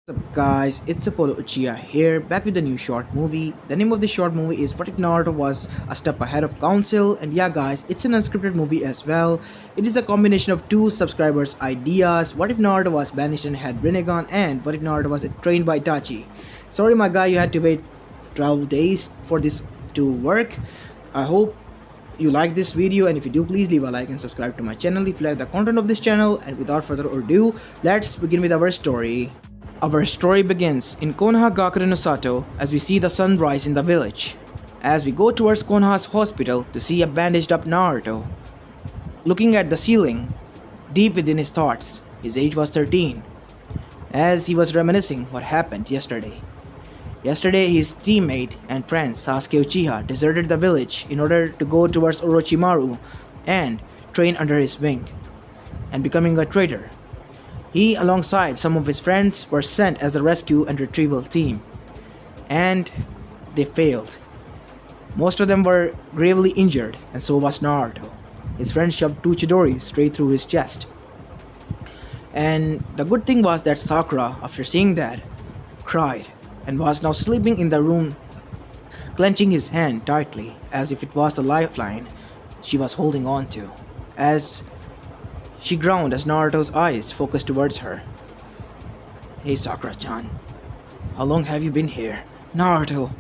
What's up guys, it's Apollo Uchiha here, back with a new short movie. The name of the short movie is What If Naruto Was a Step Ahead of Council, and yeah guys, it's an unscripted movie as well. It is a combination of two subscribers' ideas, What If Naruto Was banished and had Rinnegan, and What If Naruto Was trained by Itachi. Sorry my guy, you had to wait 12 days for this to work. I hope you like this video, and if you do, please leave a like and subscribe to my channel if you like the content of this channel. And without further ado, let's begin with our story. Our story begins in Konoha Gakure no Sato as we see the sun rise in the village. As we go towards Konoha's hospital to see a bandaged up Naruto. Looking at the ceiling, deep within his thoughts, his age was 13. As he was reminiscing what happened yesterday. Yesterday his teammate and friend Sasuke Uchiha deserted the village in order to go towards Orochimaru and train under his wing and becoming a traitor. He, alongside some of his friends, were sent as a rescue and retrieval team, and they failed. Most of them were gravely injured, and so was Naruto. His friend shoved two Chidori straight through his chest. And the good thing was that Sakura, after seeing that, cried and was now sleeping in the room, clenching his hand tightly as if it was the lifeline she was holding on to. As she groaned as Naruto's eyes focused towards her. Hey Sakura-chan, how long have you been here? Naruto,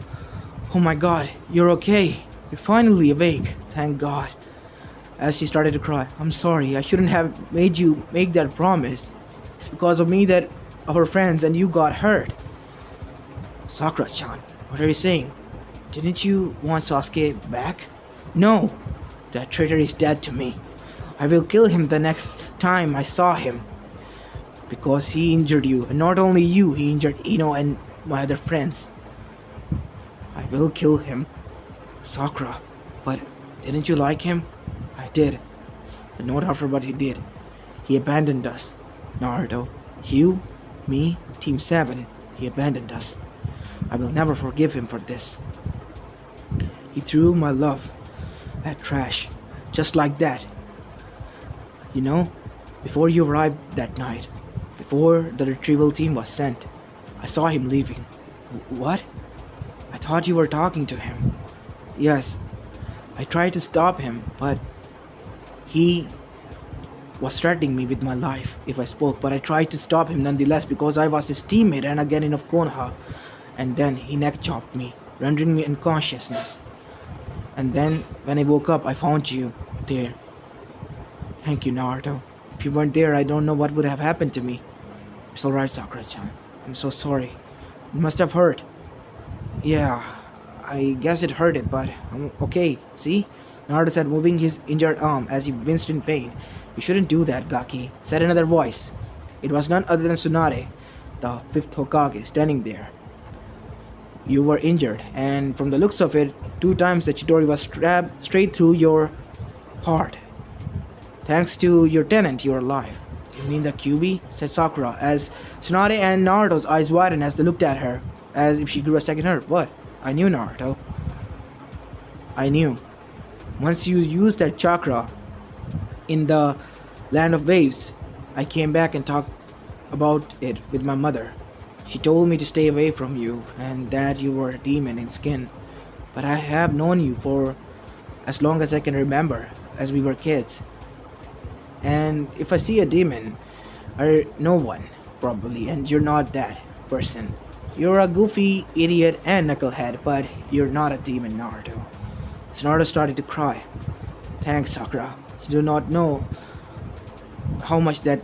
oh my god, you're okay. You're finally awake, thank god. As she started to cry, I'm sorry, I shouldn't have made you make that promise. It's because of me that our friends and you got hurt. Sakura-chan, what are you saying? Didn't you want Sasuke back? No, that traitor is dead to me. I will kill him the next time I saw him. Because he injured you, and not only you, he injured Ino and my other friends. I will kill him. Sakura, but didn't you like him? I did, but not after what he did. He abandoned us. Naruto, you, me, Team 7, he abandoned us. I will never forgive him for this. He threw my love at trash, just like that. You know, before you arrived that night, before the retrieval team was sent, I saw him leaving. What? I thought you were talking to him. Yes, I tried to stop him, but he was threatening me with my life if I spoke, but I tried to stop him nonetheless because I was his teammate and again in Konoha. And then he neck chopped me, rendering me unconsciousness. And then when I woke up, I found you there. Thank you, Naruto. If you weren't there, I don't know what would have happened to me. It's alright, Sakura-chan. I'm so sorry. It must have hurt. Yeah, I guess it hurted, but I'm okay. See? Naruto said, moving his injured arm as he winced in pain. You shouldn't do that, Gaki, said another voice. It was none other than Tsunade, the fifth Hokage, standing there. You were injured, and from the looks of it, 2 times the Chidori was stabbed straight through your heart. Thanks to your tenant, you're alive. You mean the QB? Said Sakura, as Tsunade and Naruto's eyes widened as they looked at her, as if she grew a second hurt. What? I knew, Naruto. I knew. Once you used that chakra in the land of waves, I came back and talked about it with my mother. She told me to stay away from you and that you were a demon in skin. But I have known you for as long as I can remember, as we were kids. And if I see a demon, I know one, probably, and you're not that person. You're a goofy idiot and knucklehead, but you're not a demon, Naruto. So Naruto started to cry. Thanks, Sakura. You do not know how much that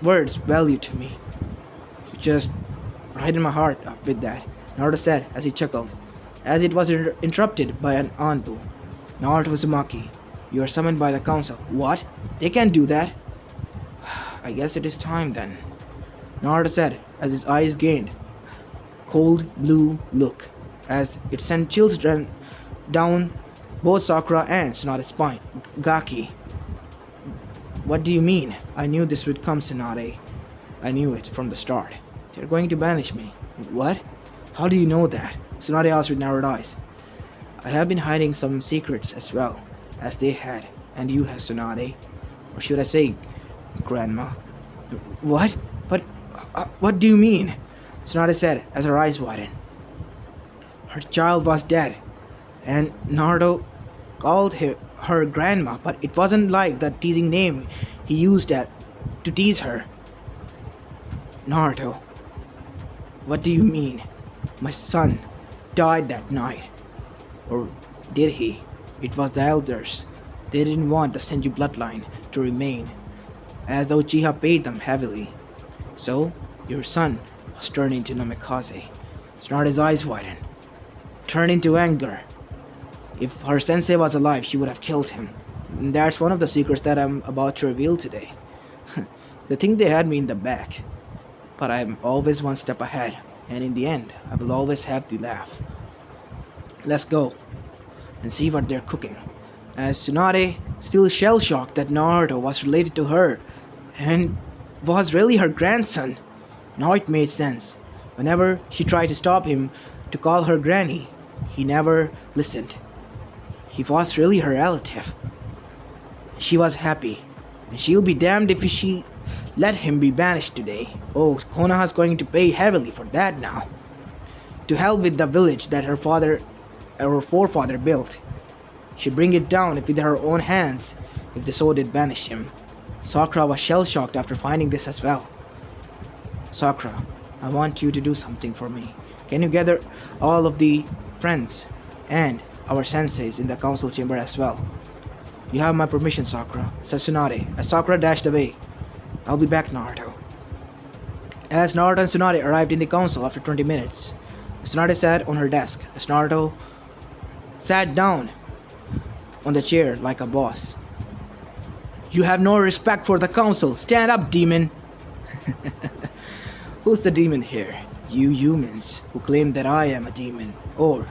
words value to me. You just brightened my heart up with that, Naruto said as he chuckled, as it was interrupted by an Anbu. Naruto Uzumaki, you are summoned by the council. What? They can't do that. I guess it is time then, Naruto said as his eyes gained cold blue look as it sent chills down both Sakura and Tsunade's spine. Gaki, what do you mean? I knew this would come, Tsunade. I knew it from the start. They're going to banish me. What? How do you know that? Tsunade asked with narrowed eyes. I have been hiding some secrets as well as they had, and you have, Tsunade. Or should I say, Grandma. What? But What do you mean? Tsunade said as her eyes widened. Her child was dead, and Naruto called her grandma, but it wasn't like the teasing name he used to tease her. Naruto, what do you mean? My son died that night. Or did he? It was the elders. They didn't want the Senju bloodline to remain, as the Uchiha paid them heavily. So, your son was turned into Namikaze. Tsunade's eyes widened, turned into anger. If her sensei was alive, she would have killed him. And that's one of the secrets that I'm about to reveal today. They think they had me in the back, but I'm always one step ahead, and in the end, I will always have the laugh. Let's go and see what they're cooking. As Tsunade, still shell-shocked that Naruto was related to her and was really her grandson. Now it made sense. Whenever she tried to stop him to call her granny, he never listened. He was really her relative. She was happy, and she'll be damned if she let him be banished today. Oh, Konoha's going to pay heavily for that now. To hell with the village that her forefather built. She'd bring it down with her own hands if they so did banish him. Sakura was shell-shocked after finding this as well. Sakura, I want you to do something for me. Can you gather all of the friends and our senseis in the council chamber as well? You have my permission, Sakura, said Tsunade as Sakura dashed away. I'll be back, Naruto. As Naruto and Tsunade arrived in the council after 20 minutes, Tsunade sat on her desk as Naruto sat down on the chair like a boss. You have no respect for the council. Stand up, demon! Who's the demon here? You humans who claim that I am a demon, or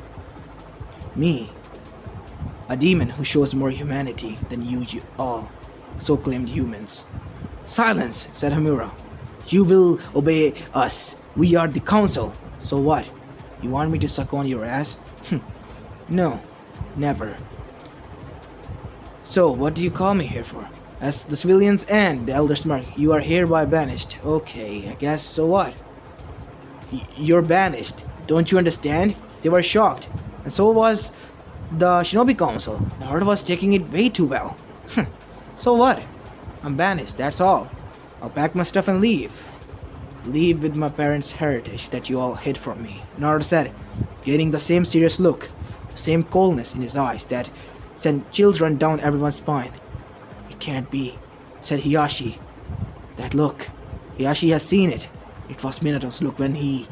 me, a demon who shows more humanity than you all, so claimed humans. Silence, said Hamura. You will obey us. We are the council. So what? You want me to suck on your ass? No, never. So, what do you call me here for? As the civilians and the elder smirk, you are hereby banished. Okay, I guess so what? You're banished. Don't you understand? They were shocked. And so was the Shinobi Council. Naruto was taking it way too well. So what? I'm banished, that's all. I'll pack my stuff and leave. Leave with my parents' heritage that you all hid from me, Naruto said, getting the same serious look, the same coldness in his eyes that sent chills run down everyone's spine. It can't be, said Hiyashi. That look, Hiyashi has seen it. It was Minato's look when he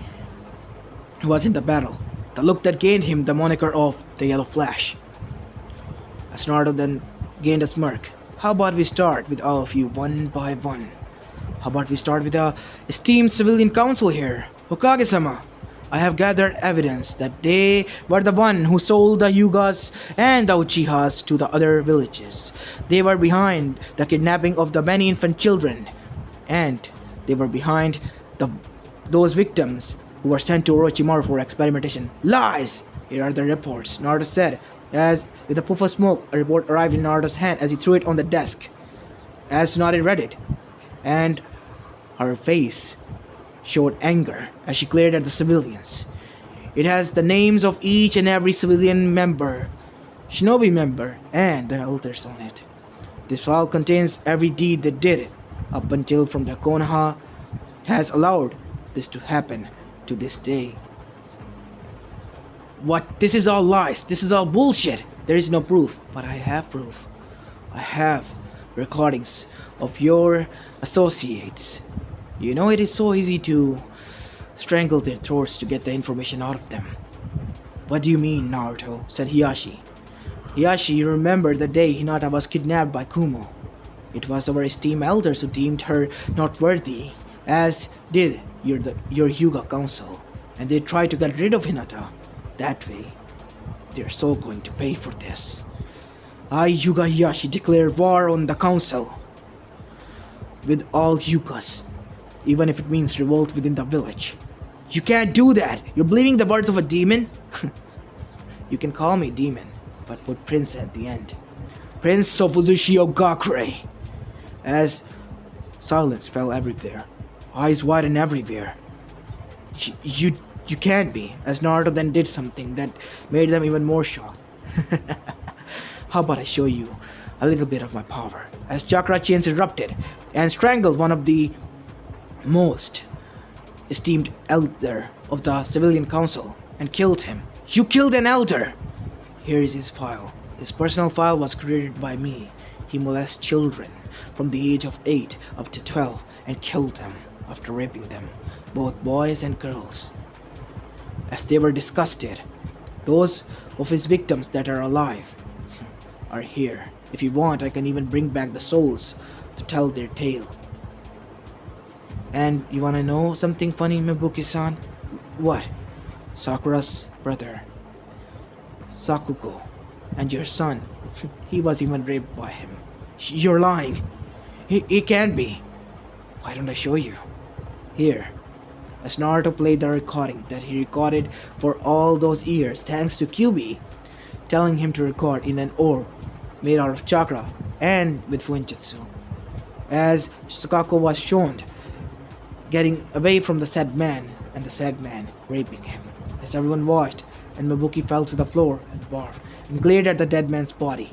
was in the battle. The look that gained him the moniker of the Yellow Flash. As Naruto then gained a smirk. How about we start with all of you one by one? How about we start with the esteemed civilian council here? Hokage-sama, I have gathered evidence that they were the one who sold the Hyugas and the Uchihas to the other villages. They were behind the kidnapping of the many infant children. And they were behind those victims who were sent to Orochimaru for experimentation. Lies! Here are the reports, Naruto said, as with a puff of smoke, a report arrived in Naruto's hand as he threw it on the desk. As Tsunade read it, and her face showed anger as she glared at the civilians. It has the names of each and every civilian member, shinobi member, and the elders on it. This file contains every deed they did, up until from the Konoha has allowed this to happen to this day. What? This is all lies. This is all bullshit. There is no proof, but I have proof. I have recordings of your associates. You know, it is so easy to strangle their throats to get the information out of them. What do you mean, Naruto? Said Hiyashi. Hiyashi, you remember the day Hinata was kidnapped by Kumo. It was our esteemed elders who deemed her not worthy, as did your Hyuga Council, and they tried to get rid of Hinata. That way, they're so going to pay for this. I, Hyuga Hiyashi, declare war on the council. With all Hyugas, even if it means revolt within the village. You can't do that! You're believing the words of a demon? You can call me demon, but put Prince at the end. Prince of Uzushio Gakure. As silence fell everywhere, eyes wide and everywhere. You can't be, as Naruto then did something that made them even more shocked. How about I show you a little bit of my power? As chakra chains erupted and strangled one of the most esteemed elder of the civilian council and killed him. You killed an elder! Here is his file. His personal file was created by me. He molests children from the age of 8 up to 12 and killed them after raping them, both boys and girls. As they were disgusted, those of his victims that are alive are here. If you want, I can even bring back the souls to tell their tale. And you wanna know something funny, Mibuki-san? What? Sakura's brother, Sakuko, and your son, he was even raped by him. You're lying. He can't be. Why don't I show you? Here. As Naruto played the recording that he recorded for all those years thanks to QB telling him to record in an orb made out of chakra and with Fuinjutsu. As Sakako was shown getting away from the said man and the said man raping him. As everyone watched and Mibuki fell to the floor and barfed and glared at the dead man's body.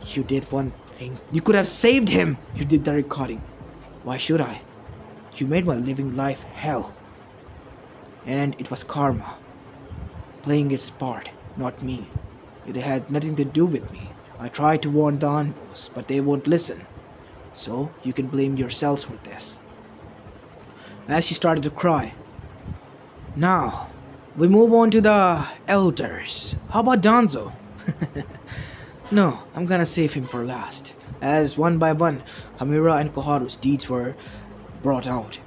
You did one thing. You could have saved him. You did the recording. Why should I? You made my living life hell. And it was karma playing its part, not me. It had nothing to do with me. I tried to warn the Anbus, but they won't listen. So you can blame yourselves for this. As she started to cry. Now, we move on to the elders. How about Danzo? No, I'm gonna save him for last. As one by one, Hamura and Koharu's deeds were brought out.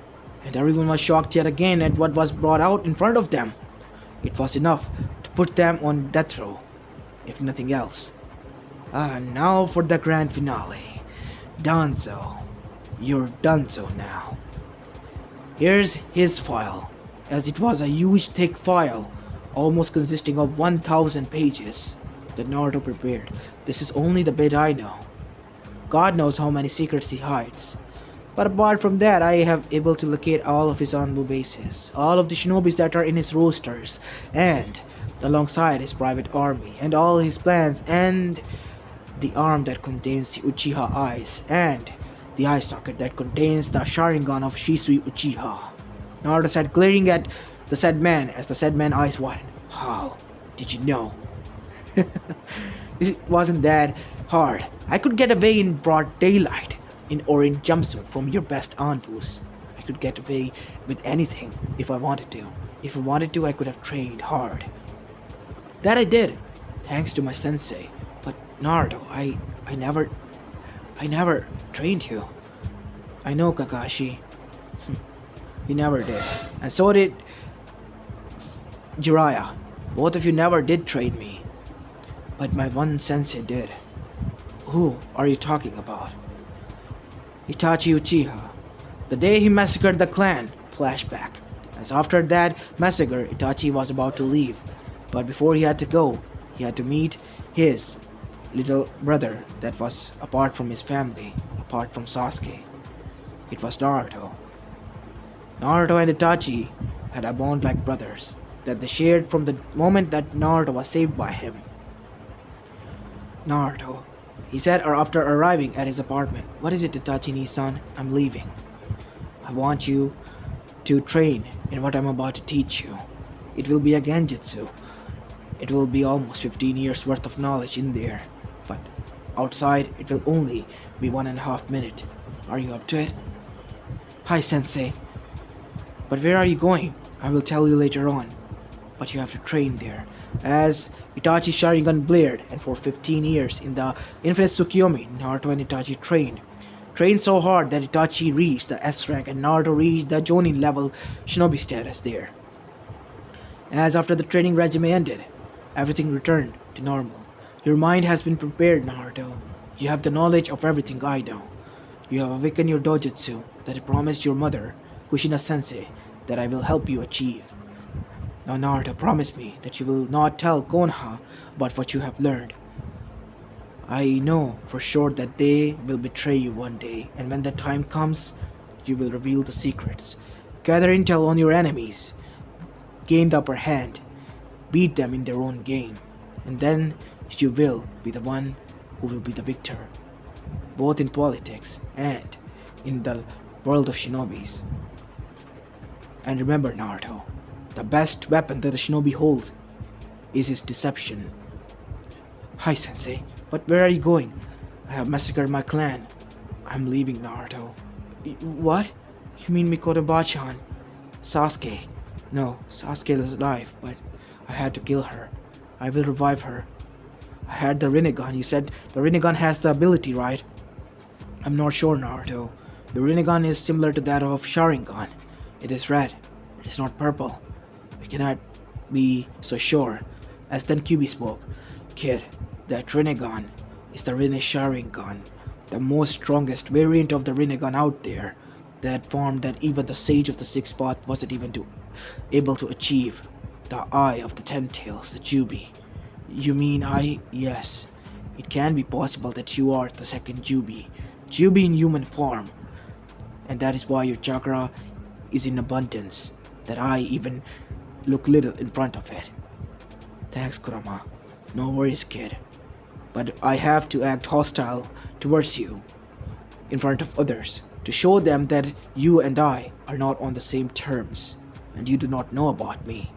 And everyone was shocked yet again at what was brought out in front of them. It was enough to put them on death row, if nothing else. Now for the grand finale. Danzo, you're Danzo now. Here's his file, as it was a huge thick file, almost consisting of 1,000 pages that Naruto prepared. This is only the bit I know. God knows how many secrets he hides. But apart from that, I have able to locate all of his Anbu bases, all of the shinobis that are in his rosters, and alongside his private army, and all his plans, and the arm that contains the Uchiha eyes, and the eye socket that contains the Sharingan of Shisui Uchiha. Naruto said, glaring at the said man as the said man eyes widened. How did you know? It wasn't that hard. I could get away in broad daylight, in orange jumpsuit from your best Anbus. I could get away with anything if I wanted to. If I wanted to, I could have trained hard. That I did, thanks to my sensei. But Naruto, I never trained you. I know, Kakashi. You never did. And so did Jiraiya. Both of you never did train me. But my one sensei did. Who are you talking about? Itachi Uchiha. The day he massacred the clan. Flashback. As after that massacre, Itachi was about to leave. But before he had to go, he had to meet his little brother that was apart from his family, apart from Sasuke. It was Naruto. Naruto and Itachi had a bond like brothers that they shared from the moment that Naruto was saved by him. Naruto, he said after arriving at his apartment, what is it, Itachi-san? I'm leaving. I want you to train in what I'm about to teach you. It will be a genjutsu. It will be almost 15 years worth of knowledge in there. But outside, it will only be 1.5 minutes. Are you up to it? Hi, Sensei. But where are you going? I will tell you later on. But you have to train there. As Itachi's Sharingan blared, and for 15 years in the Infinite Tsukiyomi, Naruto and Itachi trained. Trained so hard that Itachi reached the S rank and Naruto reached the Jonin level shinobi status there. As after the training regime ended, everything returned to normal. Your mind has been prepared, Naruto. You have the knowledge of everything I know. You have awakened your dojutsu that I promised your mother, Kushina-sensei, that I will help you achieve. Now Naruto, promise me that you will not tell Konoha about what you have learned. I know for sure that they will betray you one day, and when that time comes, you will reveal the secrets, gather intel on your enemies, gain the upper hand, beat them in their own game, and then you will be the one who will be the victor, both in politics and in the world of shinobis. And remember, Naruto, the best weapon that the shinobi holds is his deception. Hi, Sensei, but where are you going? I have massacred my clan. I'm leaving, Naruto. What? You mean Mikoto-bachan? Sasuke? No, Sasuke is alive, but I had to kill her. I will revive her. I had the Rinnegan. You said the Rinnegan has the ability, right? I'm not sure, Naruto. The Rinnegan is similar to that of Sharingan. It is red. It is not purple. We cannot be so sure. As then Kyuubi spoke. Kid, that Rinnegan is the Rinne Sharingan, the most strongest variant of the Rinnegan out there. That form that even the Sage of the Sixth Path wasn't even able to achieve. The Eye of the Ten Tails, the Jubi. You mean Yes. It can be possible that you are the second Jubi. Jubi in human form. And that is why your chakra is in abundance. That I even look little in front of it. Thanks, Kurama. No worries, kid. But I have to act hostile towards you in front of others to show them that you and I are not on the same terms and you do not know about me.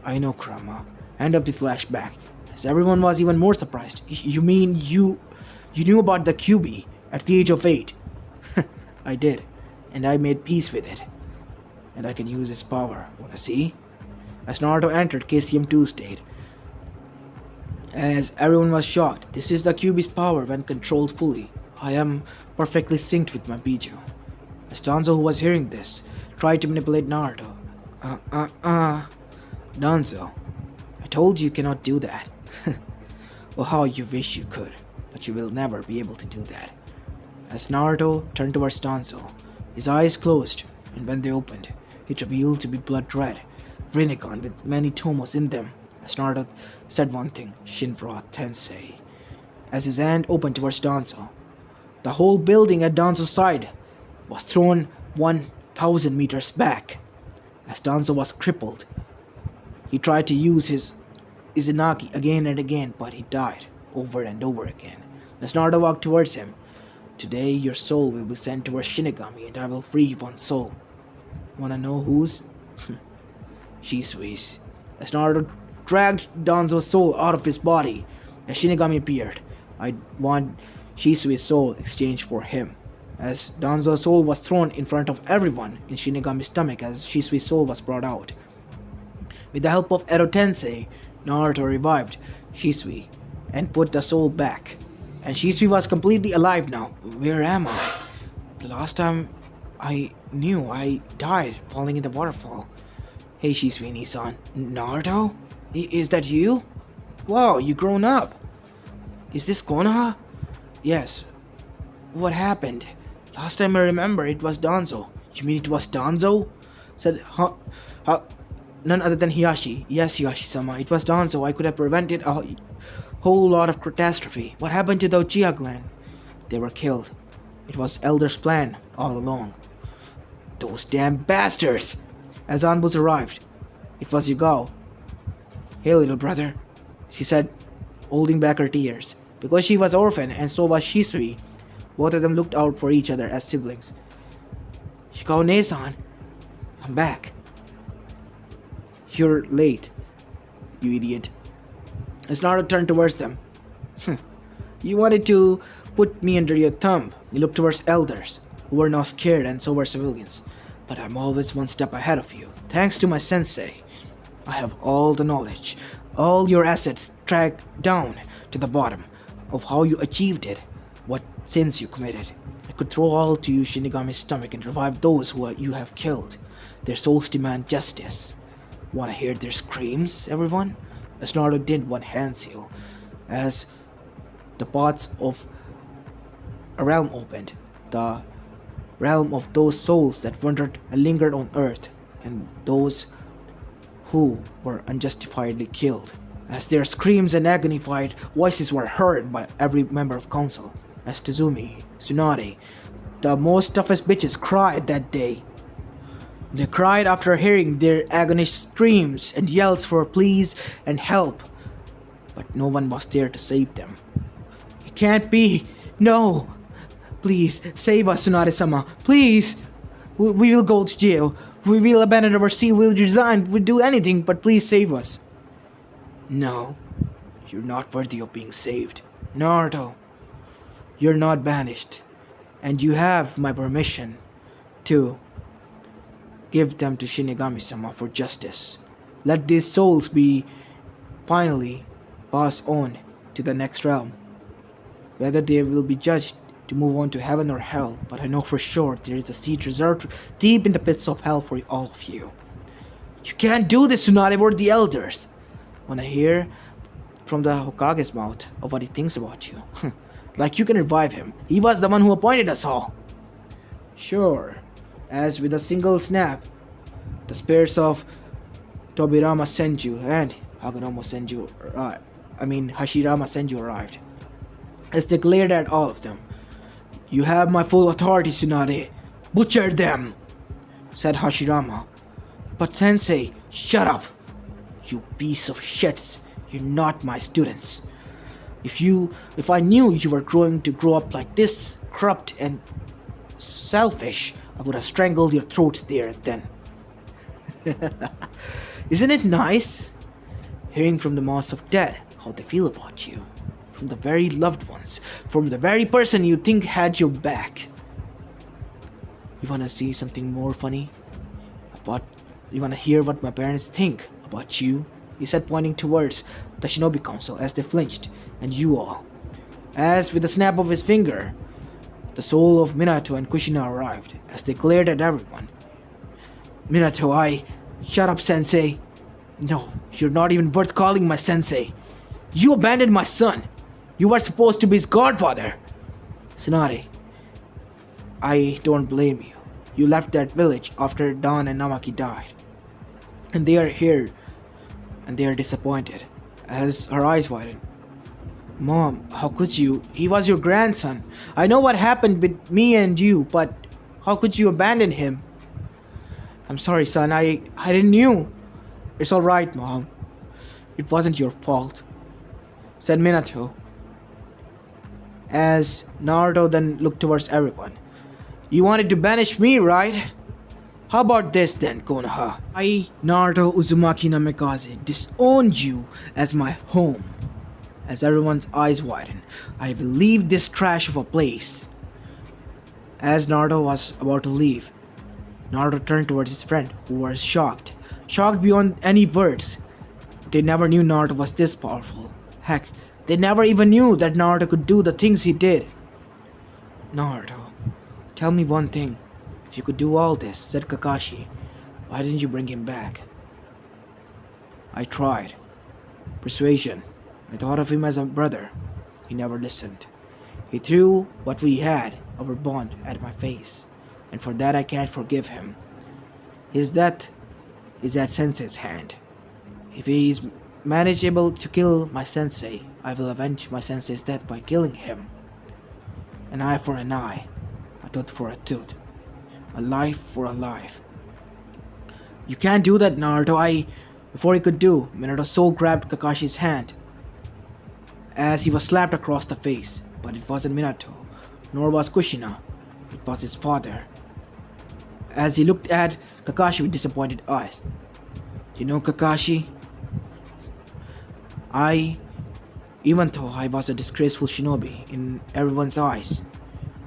I know, Kurama. End of the flashback. As everyone was even more surprised. You mean you knew about the Kyuubi at the age of 8? I did, and I made peace with it. And I can use its power. Wanna see? As Naruto entered KCM2 state, as everyone was shocked, this is the Kyuubi's power when controlled fully. I am perfectly synced with my Biju. As Danzo, who was hearing this, tried to manipulate Naruto. Danzo, I told you cannot do that. Well, how you wish you could, but you will never be able to do that. As Naruto turned towards Danzo, his eyes closed, and when they opened, it revealed to be blood red, Rinnegan with many tomos in them. As Naruto said one thing, Shinra Tensei. As his hand opened towards Danzo, the whole building at Danzo's side was thrown 1,000 meters back. As Danzo was crippled, he tried to use his Izanagi again and again, but he died over and over again. As Naruto walked towards him, today your soul will be sent towards Shinigami and I will free one soul. Wanna know whose? Shisui's. As Naruto dragged Danzo's soul out of his body, as Shinigami appeared, I want Shisui's soul exchanged for him. As Danzo's soul was thrown in front of everyone in Shinigami's stomach as Shisui's soul was brought out. With the help of Ero Tensei, Naruto revived Shisui and put the soul back. And Shisui was completely alive now. Where am I? The last time I knew, I died falling in the waterfall. Hey Shisui Nisan. Naruto? Is that you? Wow, you grown up. Is this Konoha? Yes. What happened? Last time I remember it was Danzo. You mean it was Danzo? Said none other than Hiyashi. Yes, Hiyashi-sama, it was Danzo. I could have prevented a whole lot of catastrophe. What happened to the Uchiha clan? They were killed. It was Elder's plan all along. Those damn bastards! As Anbus arrived, it was Yugao. Hey little brother, she said, holding back her tears. Because she was orphan and so was Shisui, both of them looked out for each other as siblings. Yugao-ne-san, I'm back. You're late, you idiot. As Naruto turned towards them. You wanted to put me under your thumb. You looked towards elders, who were not scared and so were civilians. But I'm always one step ahead of you. Thanks to my sensei, I have all the knowledge, all your assets tracked down to the bottom of how you achieved it, what sins you committed. I could throw all to you Shinigami's stomach and revive those who you have killed. Their souls demand justice. Wanna hear their screams, everyone? As Naruto did one hand seal, as the paths of a realm opened, the realm of those souls that wandered and lingered on earth, and those who were unjustifiably killed. As their screams and agonified voices were heard by every member of council, as Tazumi, Tsunade, the most toughest bitches cried that day. They cried after hearing their agonized screams and yells for please and help, but no one was there to save them. It can't be! No! Please, save us, Tsunade-sama! Please! We will go to jail. We will abandon our seal, we'll resign, we'll do anything, but please save us. No, you're not worthy of being saved. Naruto, you're not banished, and you have my permission to give them to Shinigami-sama for justice. Let these souls be finally passed on to the next realm. Whether they will be judged to move on to heaven or hell, but I know for sure there is a seat reserved deep in the pits of hell for all of you. You can't do this, Tsunade, we're the elders. When I hear from the Hokage's mouth of what he thinks about you, like you can revive him. He was the one who appointed us all. Sure, as with a single snap, the spirits of Tobirama Senju and Hashirama Senju arrived. As they glared at all of them, "You have my full authority, Tsunade. Butcher them," said Hashirama. "But Sensei, shut up. You piece of shits. You're not my students. If I knew you were going to grow up like this, corrupt and selfish, I would have strangled your throats there and then." Isn't it nice hearing from the mouths of dead how they feel about you? From the very loved ones, from the very person you think had your back. You wanna see something more funny? You wanna hear what my parents think about you? He said, pointing towards the Shinobi Council as they flinched, and you all. As with a snap of his finger, the soul of Minato and Kushina arrived as they glared at everyone. Minato, shut up, Sensei. No, you're not even worth calling my Sensei. You abandoned my son. You were supposed to be his godfather. Tsunade, I don't blame you. You left that village after Dan and Namaki died. And they are here, and they are disappointed, as her eyes widened. Mom, how could you? He was your grandson. I know what happened with me and you, but how could you abandon him? I'm sorry, son. I didn't know. It's alright, Mom. It wasn't your fault, said Minato. As Naruto then looked towards everyone. You wanted to banish me, right? How about this then, Konoha? I, Naruto Uzumaki Namikaze, disowned you as my home. As everyone's eyes widened, I will leave this trash of a place. As Naruto was about to leave, Naruto turned towards his friend, who was shocked beyond any words. They never knew Naruto was this powerful. Heck, they never even knew that Naruto could do the things he did. Naruto, tell me one thing. If you could do all this, said Kakashi, why didn't you bring him back? I tried. Persuasion. I thought of him as a brother. He never listened. He threw what we had, our bond, at my face. And for that I can't forgive him. His death is at Sensei's hand. If he is manageable to kill my sensei, I will avenge my sensei's death by killing him. An eye for an eye, a tooth for a tooth, a life for a life. You can't do that, Naruto. Before he could do, Minato's soul grabbed Kakashi's hand as he was slapped across the face. But it wasn't Minato, nor was Kushina. It was his father. As he looked at Kakashi with disappointed eyes. You know, Kakashi, even though I was a disgraceful shinobi in everyone's eyes,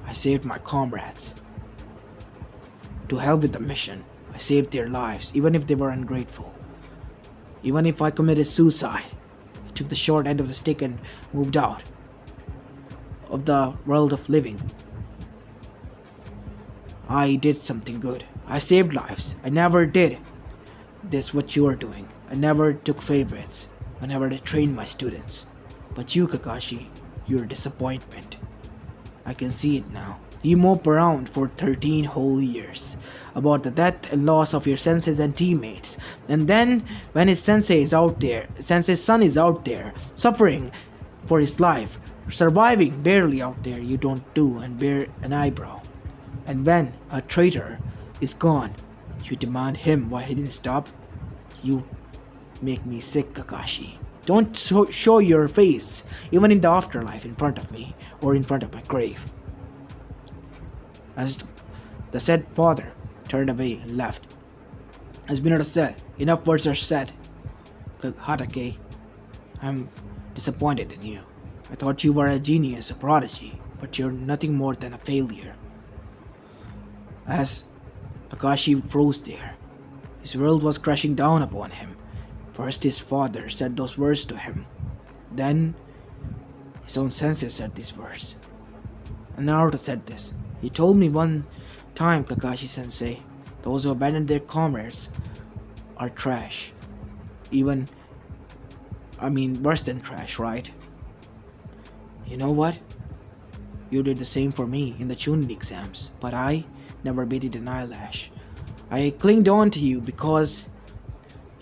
I saved my comrades. To hell with the mission. I saved their lives, even if they were ungrateful. Even if I committed suicide, I took the short end of the stick and moved out of the world of living. I did something good. I saved lives. I never did this what you are doing. I never took favorites. I never trained my students. But you, Kakashi, you're a disappointment. I can see it now. You mope around for 13 whole years about the death and loss of your senseis and teammates. And then, when his sensei's son is out there, suffering for his life, surviving barely out there, you don't do and bear an eyebrow. And when a traitor is gone, you demand him why he didn't stop? You make me sick, Kakashi. Don't show your face, even in the afterlife, in front of me, or in front of my grave. As the said father turned away and left. As Minato said, enough words are said. Hatake, I'm disappointed in you. I thought you were a genius, a prodigy, but you're nothing more than a failure. As Kakashi froze there, his world was crashing down upon him. First his father said those words to him. Then his own senses said these words. And Naruto said this. He told me one time, Kakashi-sensei, those who abandon their comrades are trash. Worse than trash, right? You know what? You did the same for me in the Chunin exams, but I never batted an eyelash. I clinged on to you because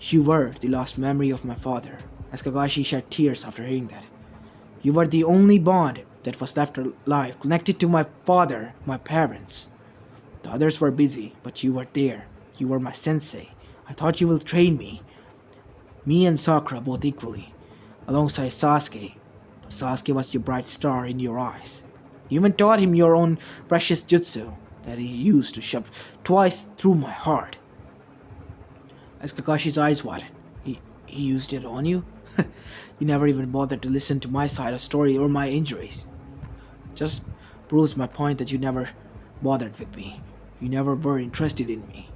you were the last memory of my father. As Kakashi shed tears after hearing that. You were the only bond that was left alive, connected to my father, my parents. The others were busy, but you were there. You were my sensei. I thought you will train me. Me and Sakura both equally, alongside Sasuke. But Sasuke was your bright star in your eyes. You even taught him your own precious jutsu that he used to shove twice through my heart. As Kakashi's eyes widened, he used it on you? You never even bothered to listen to my side of the story or my injuries. Just proves my point that you never bothered with me. You never were interested in me.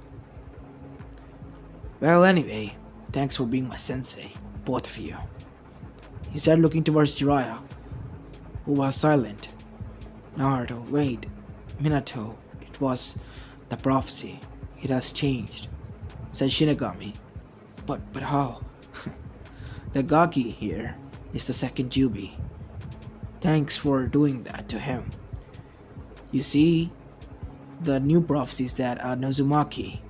Well, anyway, thanks for being my sensei, both of you. He said, looking towards Jiraiya, who was silent. Naruto, wait, Minato, it was the prophecy. It has changed, said Shinigami. But how? The Gaki here is the second Jubi. Thanks for doing that to him. You see, the new prophecy is that Nozumaki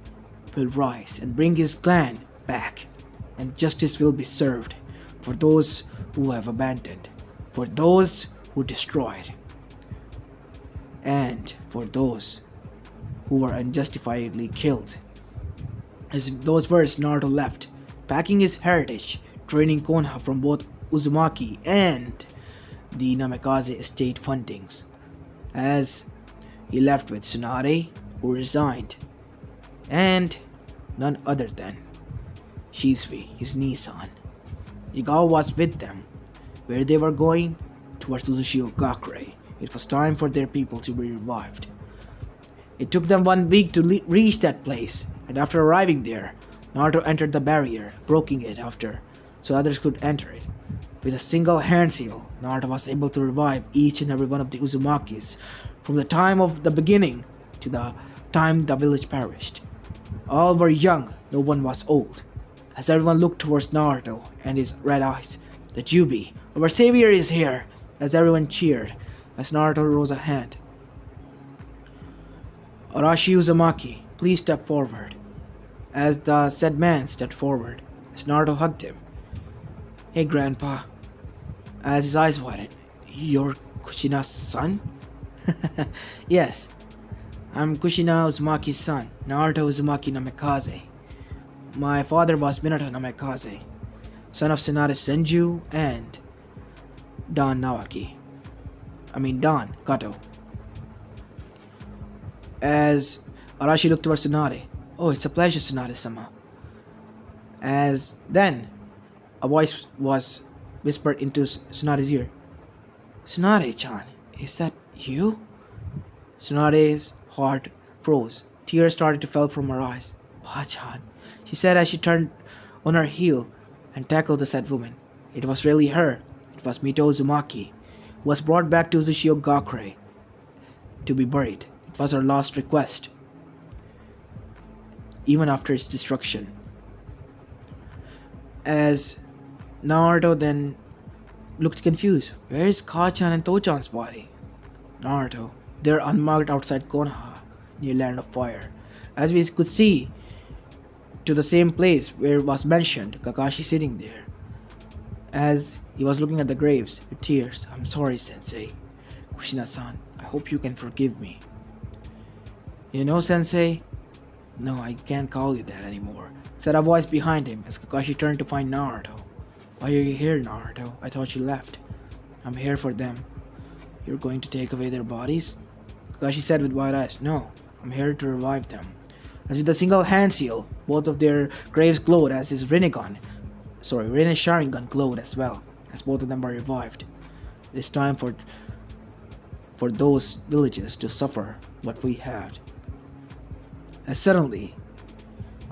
will rise and bring his clan back, and justice will be served for those who have abandoned, for those who destroyed, and for those who were unjustifiably killed. As those words, Naruto left, packing his heritage, training Konoha from both Uzumaki and the Namikaze estate fundings. As he left with Tsunade, who resigned, and none other than Shisui, his Nissan. Igawa was with them. Where they were going? Towards Uchiha. It was time for their people to be revived. It took them 1 week to reach that place, and after arriving there, Naruto entered the barrier, breaking it after, so others could enter it. With a single hand seal, Naruto was able to revive each and every one of the Uzumakis, from the time of the beginning to the time the village perished. All were young, no one was old. As everyone looked towards Naruto and his red eyes, the Jubi, our savior, is here, as everyone cheered, as Naruto rose a hand. Arashi Uzumaki, please step forward. As the said man stepped forward, as Naruto hugged him. Hey Grandpa. As his eyes widened, you're Kushina's son? Yes, I'm Kushina Uzumaki's son, Naruto Uzumaki Namikaze. My father was Minato Namikaze, son of Tsunade Senju and Don Kato. As Arashi looked towards Tsunade, oh, it's a pleasure, Tsunade-sama. As then, a voice was whispered into Tsunade's ear. Tsunade-chan, is that you? Tsunade's heart froze. Tears started to fall from her eyes. Pa-chan, she said as she turned on her heel and tackled the said woman. It was really her. It was Mito Uzumaki, who was brought back to Uchiha to be buried. It was her last request, even after its destruction. As Naruto then looked confused. Where is Kachan and Tochan's body? Naruto, they're unmarked outside Konoha, near Land of Fire. As we could see, to the same place where it was mentioned, Kakashi sitting there. As he was looking at the graves with tears. I'm sorry, Sensei. Kushina-san, I hope you can forgive me. You know, Sensei? No, I can't call you that anymore, said a voice behind him as Kakashi turned to find Naruto. Why are you here, Naruto? I thought you left. I'm here for them. You're going to take away their bodies? Kakashi said with wide eyes. No, I'm here to revive them. As with a single hand seal, both of their graves glowed as his Rinne's Sharingan glowed as well, as both of them were revived. It is time for those villages to suffer what we had. As suddenly,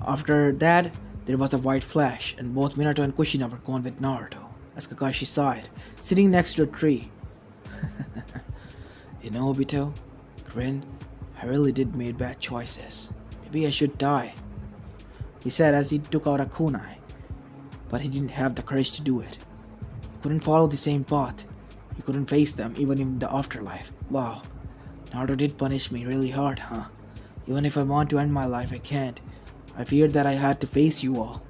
after that, there was a white flash, and both Minato and Kushina were gone with Naruto, as Kakashi sighed, sitting next to a tree. You know, Obito, Rin, I really did make bad choices. Maybe I should die, he said as he took out a kunai, but he didn't have the courage to do it. He couldn't follow the same path. He couldn't face them even in the afterlife. Wow, Naruto did punish me really hard, huh? Even if I want to end my life, I can't. I feared that I had to face you all.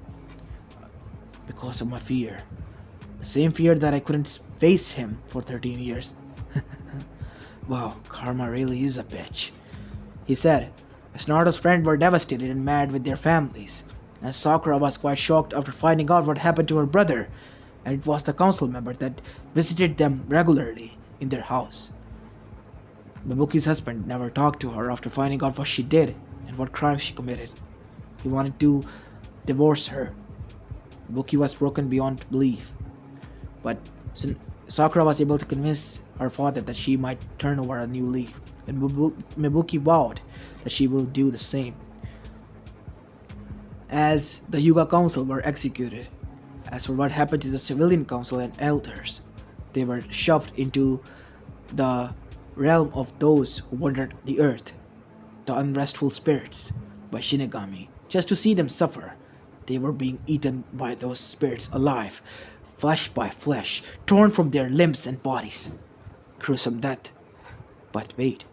Because of my fear. The same fear that I couldn't face him for 13 years. Wow, karma really is a bitch, he said, as Naruto's friends were devastated and mad with their families, and Sakura was quite shocked after finding out what happened to her brother, and it was the council member that visited them regularly in their house. Mibuki's husband never talked to her after finding out what she did and what crimes she committed. He wanted to divorce her. Mibuki was broken beyond belief, but Sakura was able to convince her father that she might turn over a new leaf, and Mibuki vowed that she will do the same. As the Yuga Council were executed, as for what happened to the civilian council and elders, they were shoved into the realm of those who wandered the earth, the unrestful spirits, by Shinigami, just to see them suffer. They were being eaten by those spirits alive, flesh by flesh, torn from their limbs and bodies. Gruesome death. But wait,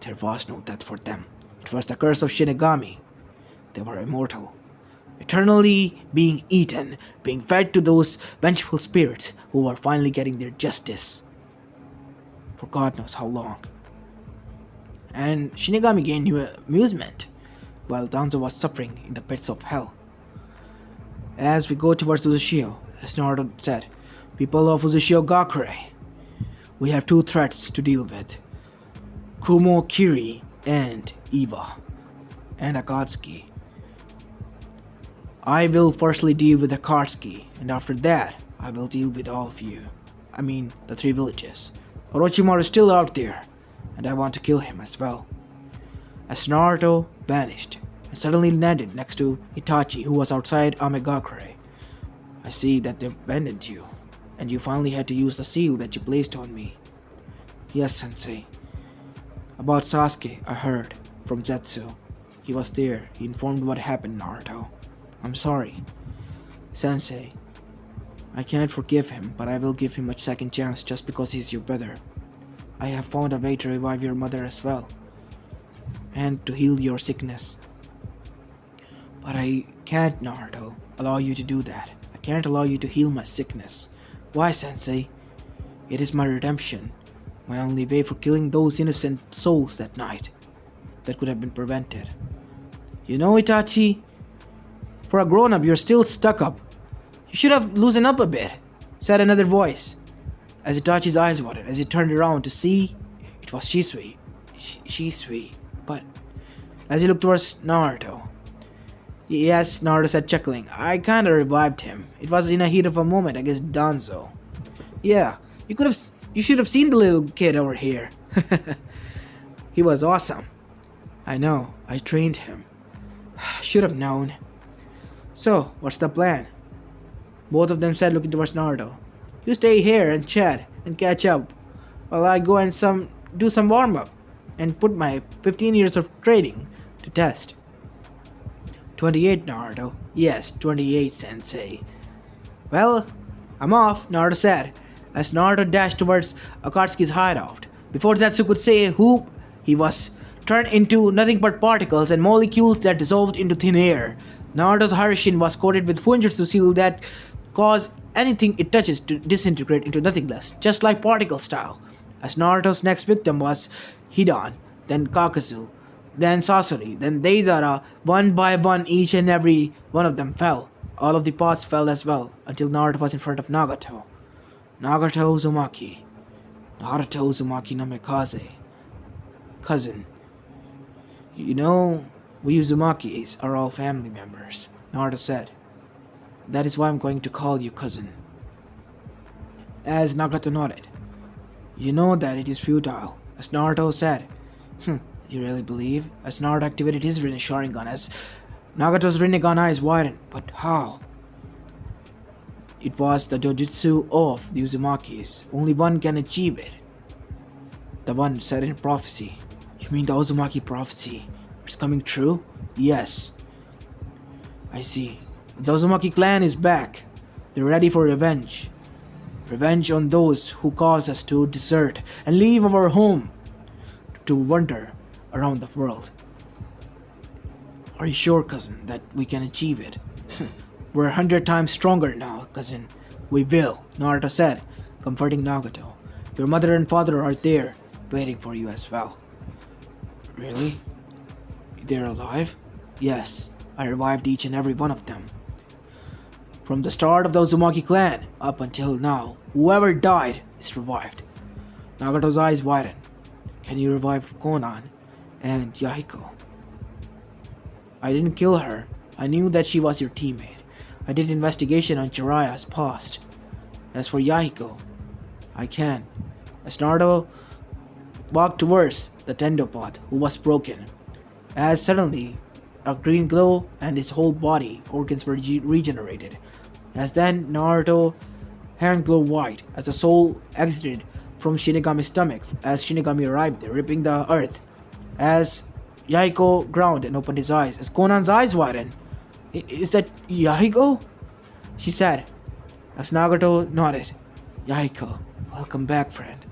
there was no death for them. It was the curse of Shinigami. They were immortal, eternally being eaten, being fed to those vengeful spirits who were finally getting their justice. For God knows how long. And Shinigami gained new amusement, while Danzo was suffering in the pits of hell. As we go towards Uchiha, as Naruto said, people of Uchiha Gakure, we have two threats to deal with. Kumo Kiri and Eva, and Akatsuki. I will firstly deal with Akatsuki, and after that, I will deal with all of you. I mean, the three villages. Orochimaru is still out there, and I want to kill him as well. As Naruto vanished, and suddenly landed next to Itachi, who was outside Amegakure. I see that they abandoned you, and you finally had to use the seal that you placed on me. Yes, Sensei. About Sasuke, I heard from Zetsu. He was there. He informed what happened, Naruto. I'm sorry. Sensei, I can't forgive him, but I will give him a second chance just because he's your brother. I have found a way to revive your mother as well, and to heal your sickness. But I can't, Naruto, allow you to do that. I can't allow you to heal my sickness. Why, Sensei? It is my redemption, my only way for killing those innocent souls that night. That could have been prevented. You know, Itachi, for a grown-up, you're still stuck up. You should have loosened up a bit, said another voice. As Itachi's eyes watered, as he turned around to see, it was Shisui. Shisui, but as he looked towards Naruto. Yes, Naruto said, chuckling. I kinda revived him. It was in a heat of a moment against Danzo. Yeah, you should have seen the little kid over here. He was awesome. I know, I trained him. Should have known. So, what's the plan? Both of them said, looking towards Naruto. You stay here and chat and catch up while I go and do some warm-up and put my 15 years of training to test. 28, Naruto. Yes, 28, Sensei. Well, I'm off, Naruto said, as Naruto dashed towards Akatsuki's hideout. Before Zetsu could say who he was, turned into nothing but particles and molecules that dissolved into thin air. Naruto's Harishin was coated with Funjutsu seal that caused anything it touches to disintegrate into nothingness, just like particle style. As Naruto's next victim was Hidan, then Kakazu, then Sasori, then Deidara, one by one each and every one of them fell. All of the pots fell as well, until Naruto was in front of Nagato. Nagato Uzumaki. Naruto Uzumaki no Mikaze. Cousin. You know, we Uzumakis are all family members, Naruto said. That is why I'm going to call you cousin. As Nagato nodded. You know that it is futile, as Naruto said. You really believe? As Naruto activated his Sharingan, as Nagato's Rinnegan eyes widened. But how? It was the dojutsu of the Uzumakis. Only one can achieve it. The one said in prophecy. You mean the Uzumaki prophecy? It's coming true? Yes. I see. The Uzumaki clan is back. They're ready for revenge. Revenge on those who caused us to desert and leave our home to wander around the world. Are you sure, cousin, that we can achieve it? We're 100 times stronger now, cousin. We will, Naruto said, comforting Nagato. Your mother and father are there, waiting for you as well. Really? They're alive? Yes, I revived each and every one of them. From the start of the Uzumaki clan up until now, whoever died is revived. Nagato's eyes widened. Can you revive Konan and Yahiko? I didn't kill her. I knew that she was your teammate. I did investigation on Jiraiya's past. As for Yahiko, I can. As Naruto walked towards the Tendo pot, who was broken, as suddenly a green glow and his whole body organs were regenerated. As then Naruto hand glowed white as the soul exited from Shinigami's stomach as Shinigami arrived there, ripping the earth. As Yahiko ground and opened his eyes, as Konan's eyes widened. Is that Yahiko? She said, as Nagato nodded. Yahiko, welcome back, friend.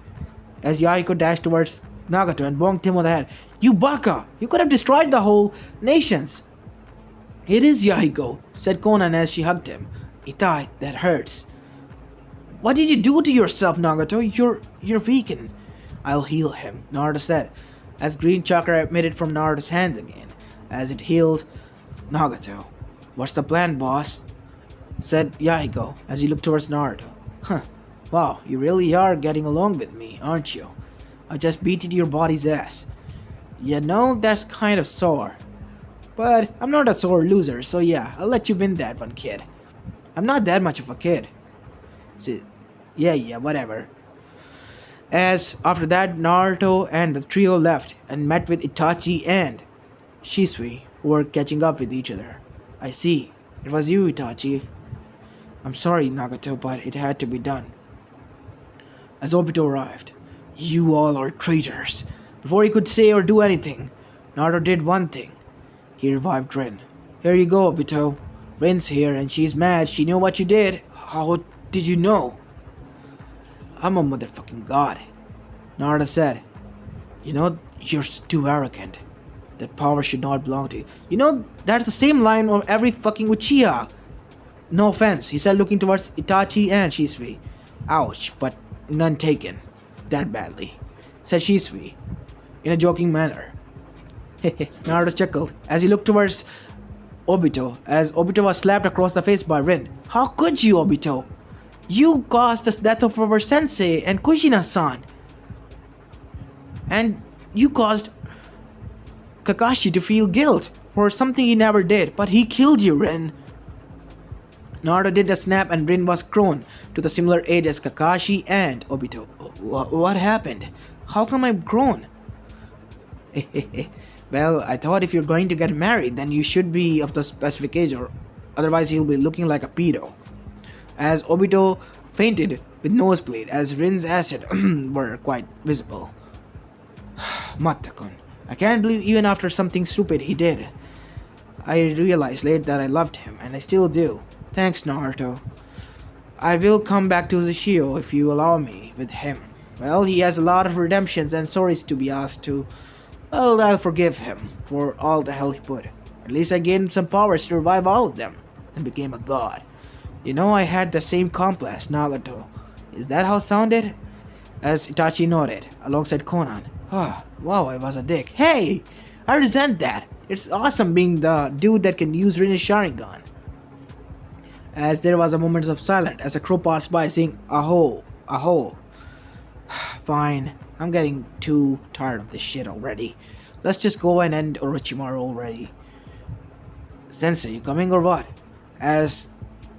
As Yahiko dashed towards Nagato and bonked him on the head. You baka! You could have destroyed the whole nations! It is Yahiko, said Konan as she hugged him. Itai, that hurts. What did you do to yourself, Nagato? You're weakened. I'll heal him, Naruto said, as green chakra emitted from Naruto's hands again, as it healed Nagato. What's the plan, boss? Said Yahiko as he looked towards Naruto. Wow, you really are getting along with me, aren't you? I just beat your body's ass. You know, that's kind of sore. But I'm not a sore loser, so yeah, I'll let you win that one, kid. I'm not that much of a kid. So, yeah, whatever. As after that, Naruto and the trio left and met with Itachi and Shisui, who were catching up with each other. I see. It was you, Itachi. I'm sorry, Nagato, but it had to be done. As Obito arrived. You all are traitors. Before he could say or do anything, Naruto did one thing. He revived Rin. Here you go, Obito. Rin's here and she's mad. She knew what you did. How did you know? I'm a motherfucking god. Naruto said. You know, you're too arrogant. That power should not belong to you. You know, that's the same line of every fucking Uchiha. No offense, he said, looking towards Itachi and Shisui. Ouch, but none taken. That badly, said Shisui, in a joking manner. Naruto chuckled as he looked towards Obito, as Obito was slapped across the face by Rin. How could you, Obito? You caused the death of our sensei and Kushina-san. And you caused Kakashi to feel guilt for something he never did, but he killed you, Rin. Naruto did a snap and Rin was grown to the similar age as Kakashi and Obito. What happened? How come I'm grown? Well, I thought if you're going to get married, then you should be of the specific age, or otherwise you'll be looking like a pedo. As Obito fainted with nosebleed, as Rin's acid were quite visible. Matakun, I can't believe even after something stupid he did, I realized later that I loved him, and I still do. Thanks, Naruto. I will come back to Zushio if you allow me with him. Well, he has a lot of redemptions and sorries to be asked to. Well, I'll forgive him for all the hell he put. At least I gave him some powers to revive all of them and became a god. You know, I had the same complex, Nagato. Is that how it sounded? As Itachi nodded, alongside Konan. Wow, I was a dick. Hey! I resent that. It's awesome being the dude that can use Rin's Sharingan. As there was a moment of silence as a crow passed by saying, "Aho, aho." Fine, I'm getting too tired of this shit already. Let's just go and end Orochimaru already. Sensei, you coming or what? As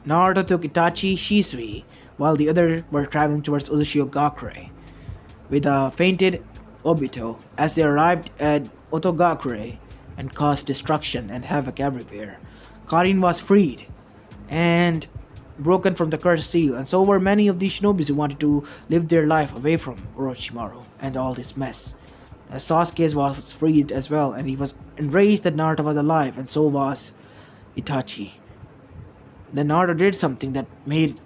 Naruto took Itachi Shisui, while the others were traveling towards Uchiha with a fainted Obito as they arrived at Otogakure and caused destruction and havoc everywhere. Karin was freed and broken from the cursed seal, and so were many of the shinobis who wanted to live their life away from Orochimaru and all this mess. As Sasuke was freed as well, and he was enraged that Naruto was alive, and so was Itachi. Then Naruto did something that made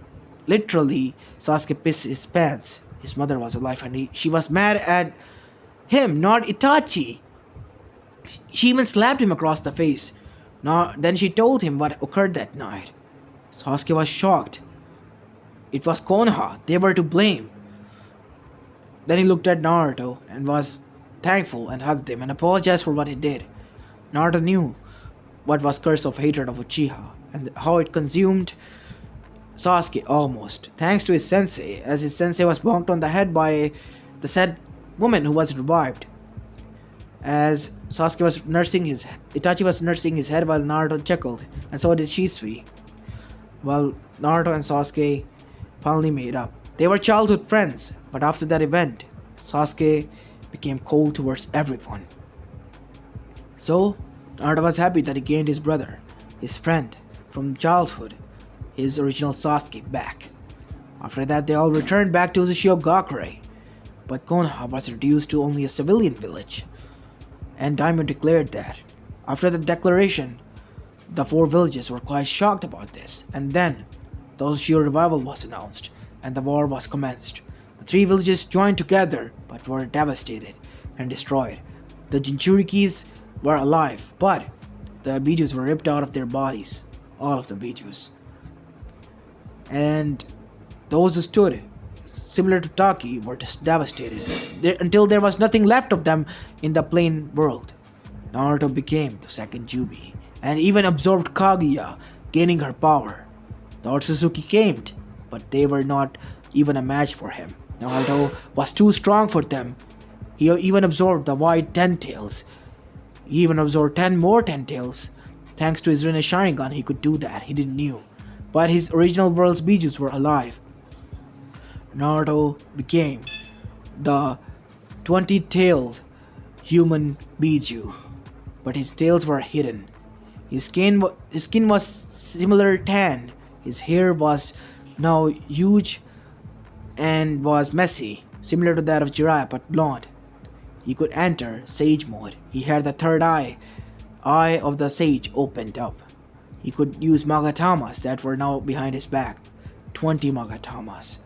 literally Sasuke piss his pants. His mother was alive, and she was mad at him, not Itachi. She even slapped him across the face. Then she told him what occurred that night. Sasuke was shocked. It was Konoha. They were to blame. Then he looked at Naruto and was thankful and hugged him and apologized for what he did. Naruto knew what was curse of hatred of Uchiha and how it consumed Sasuke almost, thanks to his sensei, as his sensei was bonked on the head by the said woman who was revived. As Itachi was nursing his head while Naruto chuckled, and so did Shisui. While Naruto and Sasuke finally made up. They were childhood friends, but after that event, Sasuke became cold towards everyone. So, Naruto was happy that he gained his brother, his friend from childhood, his original Sasuke, back. After that, they all returned back to Uchiha, but Konoha was reduced to only a civilian village, and Daimyo declared that. After the declaration, the 4 villages were quite shocked about this, and then the Uchiha revival was announced, and the war was commenced. The 3 villages joined together, but were devastated and destroyed. The Jinchurikis were alive, but the Bijus were ripped out of their bodies, all of the Bijus. And those who stood, similar to Taki, were just devastated, until there was nothing left of them in the plain world. Naruto became the second Jubi, and even absorbed Kaguya, gaining her power. The Otsutsuki came, but they were not even a match for him. Naruto was too strong for them. He even absorbed the white 10 tails. He even absorbed 10 more 10 tails. Thanks to his Rinne Sharingan, he could do that. He didn't knew. But his original world's Bijus were alive. Naruto became the 20-tailed human Biju, but his tails were hidden. His skin was similar tan. His hair was now huge and was messy, similar to that of Jiraiya but blonde. He could enter Sage mode. He had the third eye of the Sage opened up. He could use Magatamas that were now behind his back. 20 Magatamas.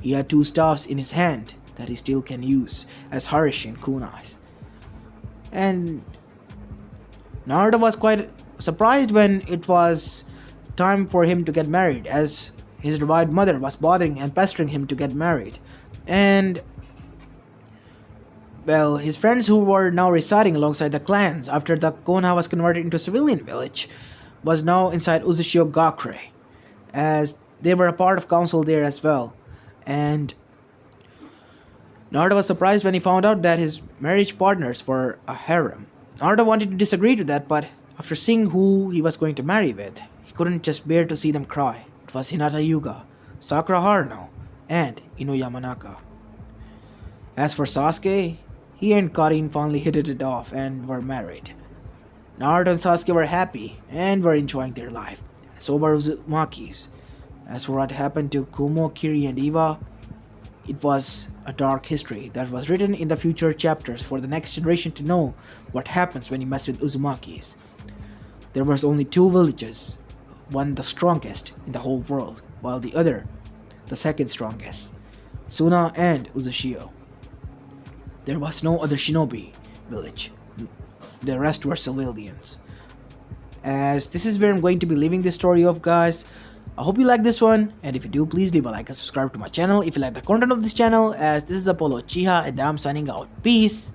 He had 2 staffs in his hand that he still can use as Harishin kunais. And Naruto was quite surprised when it was time for him to get married, as his revived mother was bothering and pestering him to get married. And well, his friends who were now residing alongside the clans after the Konoha was converted into a civilian village was now inside Uchiha, as they were a part of council there as well. And Naruto was surprised when he found out that his marriage partners were a harem. Naruto wanted to disagree to that, but after seeing who he was going to marry with, he couldn't just bear to see them cry. It was Hinata Yuga, Sakura Haruno, and Ino Yamanaka. As for Sasuke, he and Karin finally hit it off and were married. Naruto and Sasuke were happy and were enjoying their life. So were Uzumaki's. As for what happened to Kumo, Kiri, and Iwa, it was a dark history that was written in the future chapters for the next generation to know what happens when you mess with Uzumaki's. There was only 2 villages, one the strongest in the whole world, while the other the second strongest, Suna and Uzushio. There was no other shinobi village. The rest were civilians. As this is where I'm going to be leaving this story off, guys. I hope you like this one, and if you do, please leave a like and subscribe to my channel if you like the content of this channel, as this is Apollo Uchiha and I'm signing out. Peace!